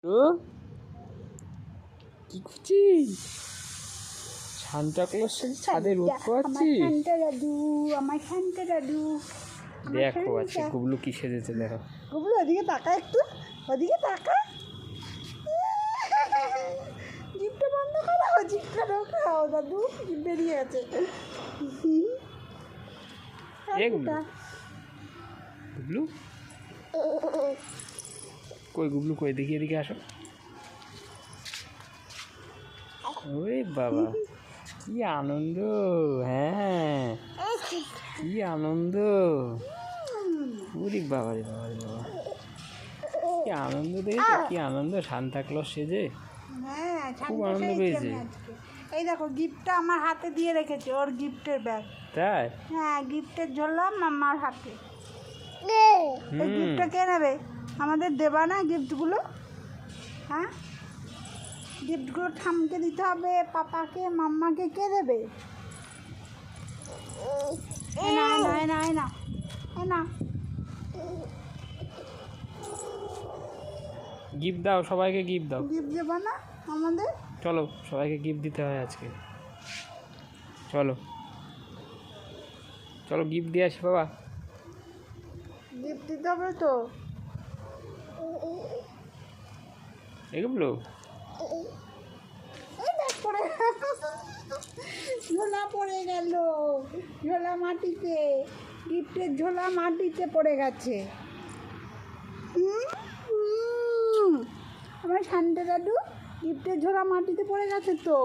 তো কি করছিস? সান্টা ক্লজ ছাদে রোদ করছিস? আমার শান্তা দাদু দেখো আজকে গুবলু কি সেজেছে দেখো। গুবলু ওদিকে তাকা, একটু ওদিকে তাকা। জিপটা বন্ধ করো, জিপটা ঢোকাও দাদু, জিপ বেরিয়ে আছে। গুবলু কই? গুবলু কই? দেখি এদিকে আসো। ওরে বাবা কি আনন্দ! হ্যাঁ কি আনন্দ! ওরে বাবা রে বাবা রে বাবা, কি আনন্দ! দেখেছো কি আনন্দ! সান্তা ক্লজ সেজে হ্যাঁ খুব আনন্দ পেয়েছে। এই দেখো গিফটটা আমার হাতে দিয়ে রেখেছে, ওর গিফটের ব্যাগ। তাই? হ্যাঁ, গিফটের ঝোলাম আমার হাতে। এই গিফটটা কে নেবে? আমাদের দেবা না গিফটগুলো? হ্যাঁ, গিফটগুলো ঠামকে দিতে হবে, পাপাকে মাম্মাকে কে দেবে? না না না না না, গিফট দাও, সবাইকে গিফট দাও। গিফট দেবা না আমাদের? চলো সবাইকে গিফট দিতে হয় আজকে। চলো চলো গিফট দিয়ে আসি বাবা। গিফট দিতে হবে তো। এগুলো ঝোলা পড়ে গেল, ঝোলা মাটিতে, গিফটের ঝোলা মাটিতে পড়ে গেছে। আমার শান্তা দাদু, গিফটের ঝোলা মাটিতে পড়ে গেছে তো।